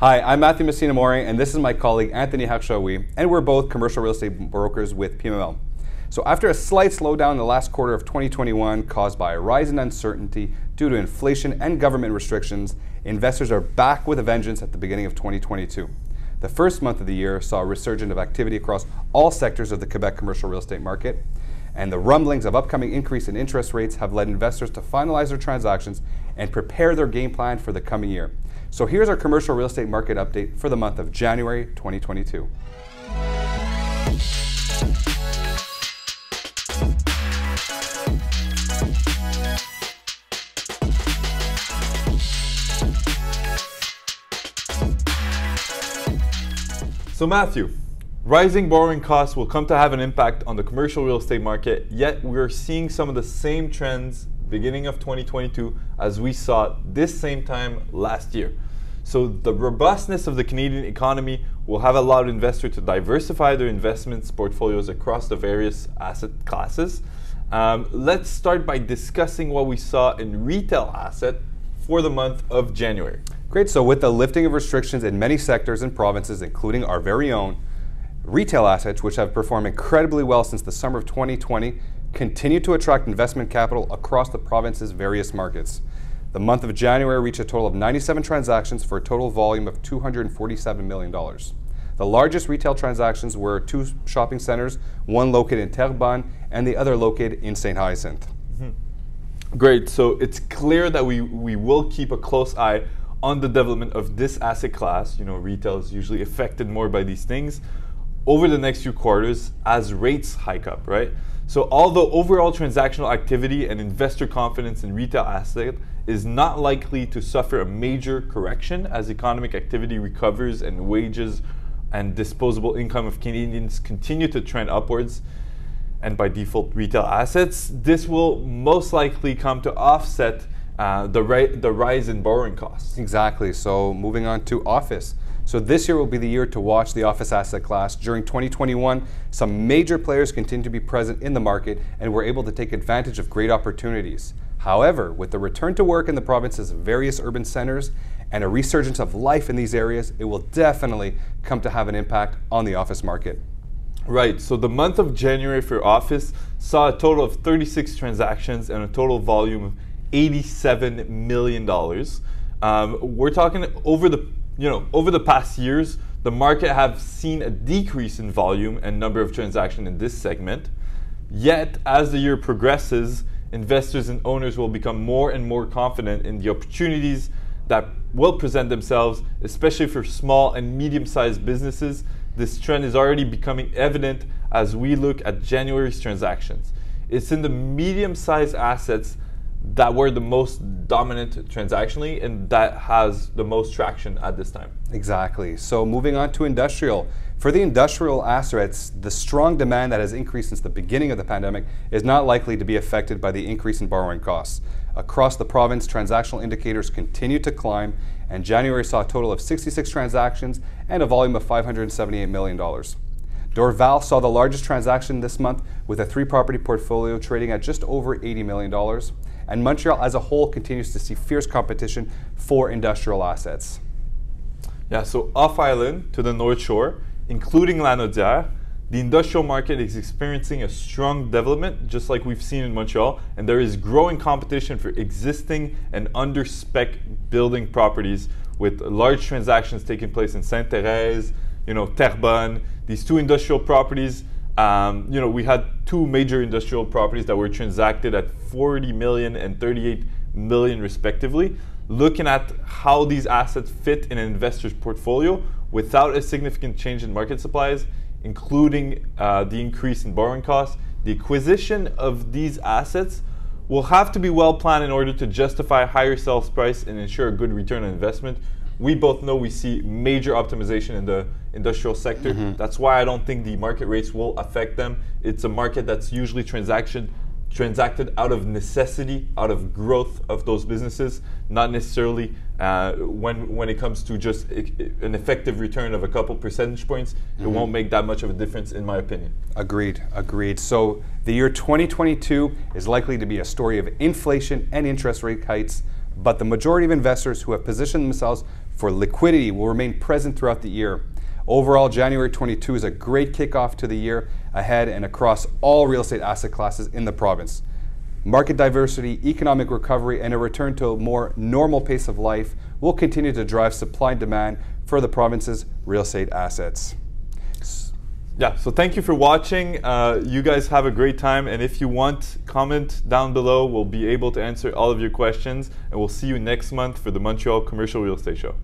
Hi, I'm Matthew Messina-More, and this is my colleague Anthony Hakshawi, and we're both commercial real estate brokers with PMML. So after a slight slowdown in the last quarter of 2021 caused by a rise in uncertainty due to inflation and government restrictions, investors are back with a vengeance at the beginning of 2022. The first month of the year saw a resurgence of activity across all sectors of the Quebec commercial real estate market, and the rumblings of upcoming increase in interest rates have led investors to finalize their transactions and prepare their game plan for the coming year. So here's our commercial real estate market update for the month of January 2022. So Matthew, rising borrowing costs will come to have an impact on the commercial real estate market, yet we're seeing some of the same trends beginning of 2022 as we saw this same time last year. So the robustness of the Canadian economy will have allowed investors to diversify their investments portfolios across the various asset classes. Let's start by discussing what we saw in retail asset for the month of January. Great, so with the lifting of restrictions in many sectors and provinces, including our very own, retail assets, which have performed incredibly well since the summer of 2020, continue to attract investment capital across the province's various markets. The month of January reached a total of 97 transactions for a total volume of $247 million. The largest retail transactions were two shopping centers, one located in Terrebonne and the other located in St. Hyacinthe. Great, so it's clear that we will keep a close eye on the development of this asset class. You know, retail is usually affected more by these things over the next few quarters as rates hike up, right? So although overall transactional activity and investor confidence in retail asset is not likely to suffer a major correction as economic activity recovers and wages and disposable income of Canadians continue to trend upwards, and by default retail assets, this will most likely come to offset the rise in borrowing costs. Exactly, so moving on to office. So this year will be the year to watch the office asset class. During 2021, some major players continue to be present in the market and were able to take advantage of great opportunities. However, with the return to work in the province's various urban centers and a resurgence of life in these areas, it will definitely come to have an impact on the office market. Right, so the month of January for office saw a total of 36 transactions and a total volume of $87 million. We're talking over the past years, the market have seen a decrease in volume and number of transactions in this segment. Yet, as the year progresses, investors and owners will become more and more confident in the opportunities that will present themselves, especially for small and medium-sized businesses. This trend is already becoming evident as we look at January's transactions. It's in the medium-sized assets that were the most dominant transactionally and that has the most traction at this time. Exactly. So moving on to industrial. For the industrial assets, the strong demand that has increased since the beginning of the pandemic is not likely to be affected by the increase in borrowing costs. Across the province, transactional indicators continue to climb, and January saw a total of 66 transactions and a volume of $578 million. Dorval saw the largest transaction this month with a 3-property portfolio trading at just over $80 million. And Montreal as a whole continues to see fierce competition for industrial assets. Yeah, so off-island to the North Shore, including Lanaudière, the industrial market is experiencing a strong development, just like we've seen in Montreal, and there is growing competition for existing and under-spec building properties with large transactions taking place in Sainte-Thérèse, Terrebonne, these two industrial properties. We had two major industrial properties that were transacted at $40 million and $38 million respectively. Looking at how these assets fit in an investor's portfolio without a significant change in market supplies, including the increase in borrowing costs, the acquisition of these assets will have to be well planned in order to justify a higher sales price and ensure a good return on investment. We both know we see major optimization in the industrial sector. That's why I don't think the market rates will affect them. It's a market that's usually transacted out of necessity, out of growth of those businesses, not necessarily when it comes to just an effective return of a couple percentage points. It won't make that much of a difference, in my opinion. Agreed. So the year 2022 is likely to be a story of inflation and interest rate hikes, but the majority of investors who have positioned themselves for liquidity will remain present throughout the year. Overall, January 22 is a great kickoff to the year ahead and across all real estate asset classes in the province. Market diversity, economic recovery, and a return to a more normal pace of life will continue to drive supply and demand for the province's real estate assets. Yeah, so thank you for watching. You guys have a great time, and if you want, comment down below. We'll be able to answer all of your questions, and we'll see you next month for the Montreal Commercial Real Estate Show.